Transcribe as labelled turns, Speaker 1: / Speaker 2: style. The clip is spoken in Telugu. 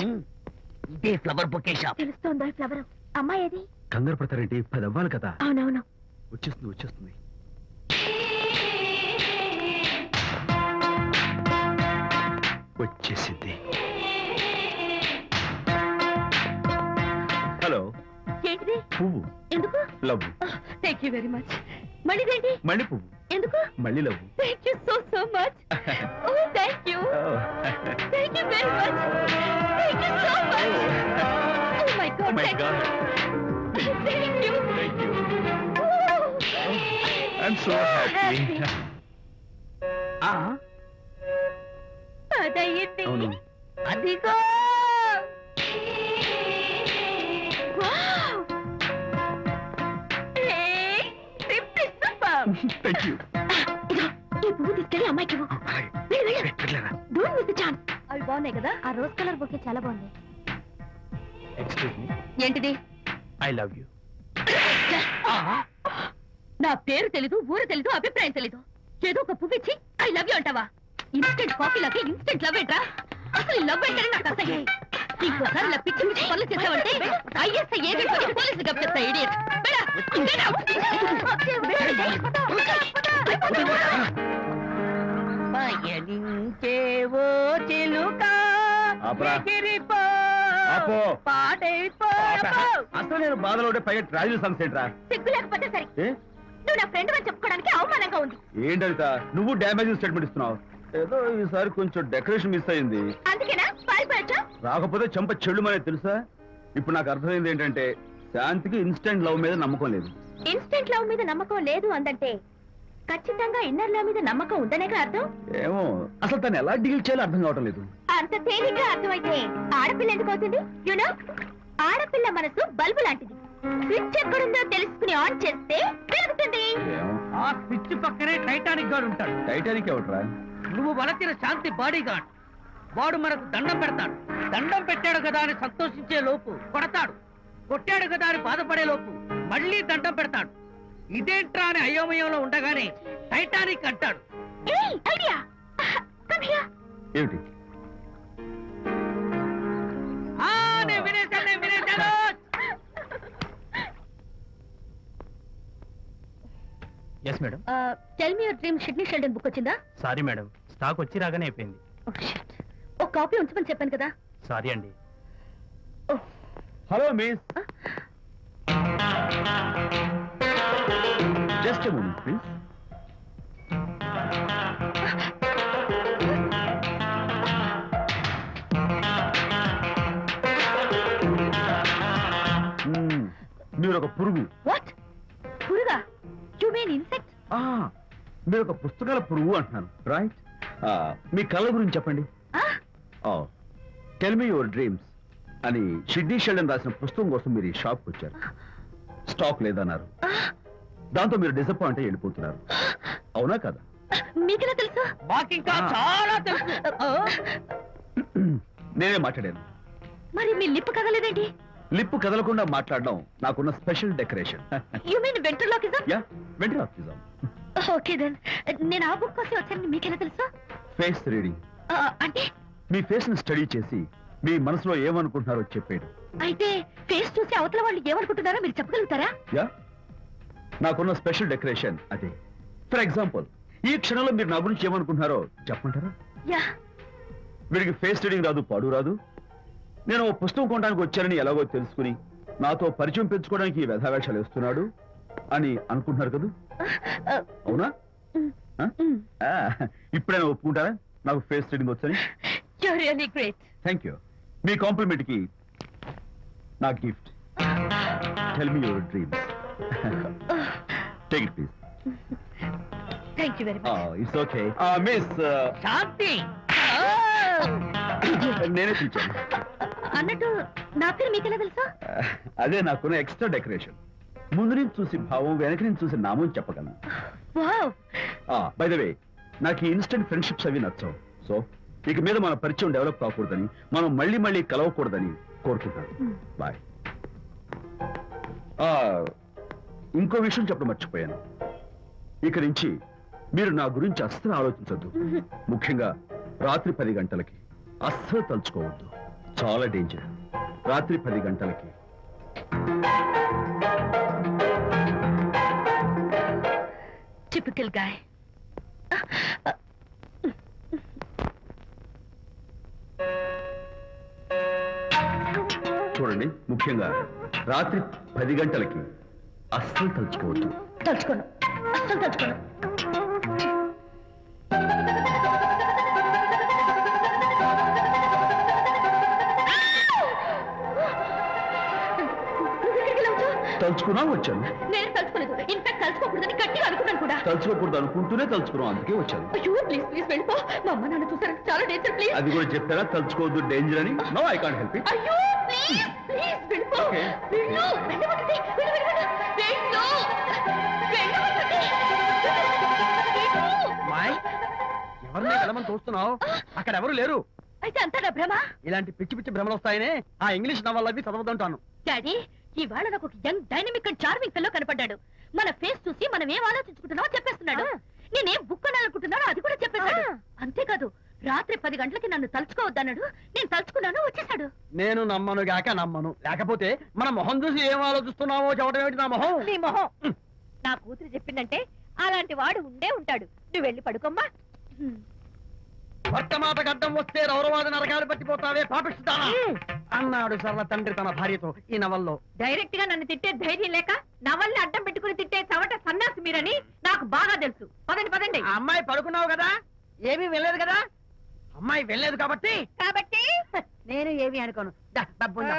Speaker 1: ఇదే ఫ్లవర్ బొకే షాప్.
Speaker 2: తెలుస్తోందా ఫ్లవర్? అమ్మాయి ఏది?
Speaker 3: కంగారు పడతారేంటి? 10 అవ్వాలి కదా.
Speaker 2: అవునవును,
Speaker 3: వచ్చేస్తుంది. వచ్చేసింది. హలో.
Speaker 2: ఏంటిది?
Speaker 3: పువ్వు.
Speaker 2: ఎందుకు?
Speaker 3: Love.
Speaker 2: Thank you very much. మళ్ళీదేంటి?
Speaker 3: మళ్ళీ పువ్వు.
Speaker 2: ఎందుకు?
Speaker 3: మళ్ళీ love.
Speaker 2: Thank you so much. Oh thank you very much. Thank you so much. Oh my God. Thank you.
Speaker 3: I'm so happy.
Speaker 2: అదయ్యింది.
Speaker 3: అవును.
Speaker 2: అదిగో.
Speaker 3: Thank you.
Speaker 2: ఈ పువ్వు తీసుకెళ్ళి అమ్మాయికి ఇవ్వు. Don't miss the chance. అవి బాగున్నాయి కదా? ఆ రోజ్ కలర్ బొకే చాలా బాగుంది.
Speaker 3: Excuse me.
Speaker 2: ఏంటిది?
Speaker 3: I love you.
Speaker 2: నా పేరు తెలీదు, ఊరు తెలీదు, అభిప్రాయం తెలీదు. ఏదో ఒక పువ్వు ఇచ్చి ఐ లవ్ యూ అంటావా? ఇన్స్టెంట్ కాఫీలకి ఇన్స్టెంట్ లవ్ ఏంట్రా? అసలు లవ్ ఏంటని నాకు అసహ్యం. ఇంకోసారి ఇలా పిచ్చి పిచ్చి పనులు చేసావంటే ఐఎస్ఐ ఏజెంట్ వచ్చి పోలీసులు కప్పిస్తా. ఇడియట్.
Speaker 1: పయనించేవో చిలుక ఎగిరిపో పాడైపో.
Speaker 3: అసలు నేను బాధలో ఉంటే పైగా ట్రాజెడీ సాంగ్స్ ఏంట్రా?
Speaker 2: సిగ్గు లేకపోతే సరే. నువ్వు నా ఫ్రెండ్ అని చెప్పుకోవడానికి అవమానంగా ఉంది.
Speaker 3: ఏంటంట నువ్వు డ్యామేజింగ్ స్టేట్మెంట్ ఇస్తున్నావు? ఏదో ఈసారి కొంచెం డెకరేషన్ మిస్ అయింది.
Speaker 2: అందుకేనా పారిపోయొచ్చా?
Speaker 3: రాకపోతే చెంప చెల్లుమనే తెలుసా? ఇప్పుడు నాకు అర్థమైంది ఏంటంటే శాంతికి ఇన్స్టెంట్ లవ్ మీద నమ్మకం లేదు.
Speaker 2: ఇన్స్టెంట్ లవ్ మీద నమ్మకం లేదు అందంటే ఖచ్చితంగా ఇన్నర్ లవ్ మీద నమ్మకం ఉందనేగా అర్థం.
Speaker 3: ఏమో అసలు తను ఎలా డీల్ చేయాలో అర్థం కావటం లేదు.
Speaker 2: అంత తేలిగ్గా అర్థమైతే ఆడపిల్ల ఎందుకు అవుతుంది? యూనో, ఆడపిల్ల మనసు బల్బు లాంటిది. స్విచ్ ఎక్కడుందో తెలుసుకుని ఆన్ చేస్తే పెరుగుతుంది.
Speaker 1: ఆ స్విచ్ పక్కనే టైటానిక్ గార్డ్ ఉంటాడు.
Speaker 3: టైటానిక్ ఎవట్రా?
Speaker 1: నువ్వు వలచిన శాంతి బాడీ గార్డ్. వాడు మనకు దండం పెడతాడు. దండం పెట్టాడు కదా అని సంతోషించే లోపు కొడతాడు. కొట్టాడు కదా అని బాధపడే లోపు మళ్ళీ దండం పెడతాడు. ఇదేంట్రా అని అయోమయంలో ఉండగానే టైటానిక్ అంటాడు.
Speaker 3: ఏమిటి?
Speaker 1: నేను వినేశాను.
Speaker 4: Yes madam.
Speaker 2: Tell me your dream Sidney Sheldon book వచ్చిందా?
Speaker 4: సారీ మేడం, స్టాక్ వచ్చి రాగానే అయిపోయింది.
Speaker 2: ఒక కాపీ ఉంచమని చెప్పాను కదా.
Speaker 4: సారీ అండి.
Speaker 3: Hello miss, just a moment please. మీరు ఒక పురుగు.
Speaker 2: వాట్? పురుగా? You mean insect?
Speaker 3: మీరు ఒక పుస్తకాల పురుగు అంటున్నాను, రైట్? మీ కళ గురించి చెప్పండి. టెల్ మీ యువర్ డ్రీమ్స్ అని షిడ్నీ షెల్డన్ రాసిన పుస్తకం కోసం మీరు ఈ షాప్కి వచ్చారు. స్టాక్ లేదన్నారు. దాంతో మీరు డిసప్పాయింట్ అయ్యి వెళ్ళిపోతున్నారు. అవునా కదా?
Speaker 2: మీకెలా తెలుసు?
Speaker 1: మాకింకా చాలా తెలుసు.
Speaker 3: నేనే మాట్లాడాను.
Speaker 2: మరి మీ లిప్ కదలేదేంటి?
Speaker 3: లిప్పు కదలకుండా మాట్లాడడం నాకున్న special decoration.
Speaker 2: You mean ventriloquism?
Speaker 3: Yeah, ventriloquism.
Speaker 2: Okay then. నేను ఆ బుక్ కోసం వచ్చానని మీకెలా తెలుసు?
Speaker 3: Face reading.
Speaker 2: అంటే
Speaker 3: మీ ఫేస్ ని స్టడీ చేసి మీ మనసులో ఏమనుకుంటున్నారో చెప్పేది.
Speaker 2: అయితే ఫేస్ చూసి అవతల వాళ్ళు ఏమనుకుంటున్నారో మీరు చెప్పగలుగుతారా?
Speaker 3: యా, నాకున్న స్పెషల్ డెకరేషన్ అదే. ఫర్ ఎగ్జాంపుల్, ఈ క్షణంలో మీరు నా గురించి ఏమనుకుంటున్నారో చెప్పమంటారా?
Speaker 2: యా.
Speaker 3: వీడికి ఫేస్ రీడింగ్ రాదు, పాడు రాదు. నేను ఓ పుస్తకం కొనడానికి వచ్చానని ఎలాగో తెలుసుకుని నాతో పరిచయం పెంచుకోవడానికి వ్యధావేషాలు వేస్తున్నాడు అని అనుకుంటున్నారు కదా? అవునా? ఇప్పుడైనా ఒప్పుకుంటారా నాకు ఫేస్ రీడింగ్ వచ్చని?
Speaker 2: You are really great.
Speaker 3: Thank you. మీ కాంప్లిమెంట్ కి నా గిఫ్ట్. Tell me your dreams. Take it please.
Speaker 2: Thank you very much.
Speaker 3: It's okay. Miss
Speaker 1: Shanti,
Speaker 3: నేనే పిలిచాను.
Speaker 2: అన్నట్టు నా పేరు మీకెలా తెలుసా?
Speaker 3: అదే నాకున్న ఎక్స్ట్రా డెకరేషన్. ముందు నుంచి చూసి భావం, వెనక నుంచి చూసి నామం చెప్పగలను.
Speaker 2: వావ్.
Speaker 3: బై ద వే, నాకు ఈ ఇన్స్టెంట్ ఫ్రెండ్షిప్స్ అవి నచ్చవు. సో ఇక మీద మన పరిచయం డెవలప్ కాకూడదని, మనం మళ్ళీ కలవకూడదని కోరుకుంటాను. బాయ్. ఇంకో విషయం చెప్పడం మర్చిపోయాను. ఇక నుంచి మీరు నా గురించి అస్సలు ఆలోచించొద్దు. ముఖ్యంగా రాత్రి 10 గంటలకి అస్సలు తలుచుకోవద్దు. చాలా డేంజర్. రాత్రి 10 గంటలకి
Speaker 2: టిపికల్ గాయ్.
Speaker 3: చూడండి, ముఖ్యంగా రాత్రి 10 గంటలకి అస్సలు తలుచుకోవద్దు.
Speaker 2: తలుచుకోను, అస్సలు తలుచుకోను.
Speaker 3: తలుచుకున్నా వచ్చాను.
Speaker 2: నేను తలుచుకోలేదు. ఇన్ఫాక్ట్ తలుచుకోకూడదని గట్టిగా అనుకున్నాను కూడా.
Speaker 3: తలుచుకోకూడదు అనుకుంటూనే తలుచుకున్నాం, అందుకే వచ్చాను.
Speaker 2: అయ్యో ప్లీజ్ ప్లీజ్ వెళ్ళిపో. మా అమ్మ నాన్న చూసారంటే చాలా డేంజర్. ప్లీజ్.
Speaker 3: అది కూడా చెప్పారా తలుచుకోవద్దు డేంజర్ అని? No, I can't help it.
Speaker 2: అయ్యో ప్లీజ్ ప్లీజ్ వెళ్ళిపో.
Speaker 3: Okay.
Speaker 2: వెళ్ళు, వెళ్ళమంటుంది. వెళ్ళు, వెళ్ళు, వెళ్ళు. వెళ్ళు. వెళ్ళమంటుంది. వెళ్ళు.
Speaker 1: మాయ్, ఎవరిని వెళ్ళమని చూస్తున్నావు? అక్కడ ఎవరు లేరు.
Speaker 2: అయితే అంతా నా భ్రమ.
Speaker 1: ఇలాంటి పిచ్చి పిచ్చి భ్రమలు వస్తాయనే ఆ ఇంగ్లీష్ నవల్ అవి చదవదంటాను.
Speaker 2: డాడీ, ఇవాళ నాకు ఒక young dynamic and charming fellow కనపడ్డాడు. మన ఫేస్ చూసి మనం ఏం ఆలోచించుకుంటున్నామో చెప్పేస్తున్నాడు. నేనేం బుక్ అనాలనుకుంటున్నానో అది కూడా చెప్పేశాడు. అంతేకాదు, రాత్రి 10 గంటలకి నన్ను తలుచుకోవద్దన్నాడు. నేను తలుచుకున్నాను, వచ్చేసాడు.
Speaker 1: నేను నమ్మను గాక నమ్మను. లేకపోతే మన మొహం చూసి ఏం ఆలోచిస్తున్నావో చెప్పడం ఏమిటి నా మొహం?
Speaker 2: నీ మొహం. నా కూతురు చెప్పిందంటే అలాంటి వాడు ఉండే ఉంటాడు. నువ్వు వెళ్ళి పడుకోమ్మా.
Speaker 1: భర్త మాట గడ్డం వస్తే రౌరవాద నరకాలు పట్టిపోతావే పాపిస్తానా అన్నాడు సరళ తండ్రి తన భార్యతో ఈ నవల్లో.
Speaker 2: డైరెక్ట్ గా నన్ను తిట్టే ధైర్యం లేక నవల్ని అడ్డం పెట్టుకుని తిట్టే చవట సన్నాసి మీరని నాకు బాగా తెలుసు. పదండి పదండి.
Speaker 1: ఆ అమ్మాయి పడుకున్నావు కదా, ఏమీ వెళ్ళలేదు కదా. అమ్మాయి వెళ్ళలేదు కాబట్టి
Speaker 2: కాబట్టి నేను ఏమి అనుకోను. దా, డబ్బు ఉందా?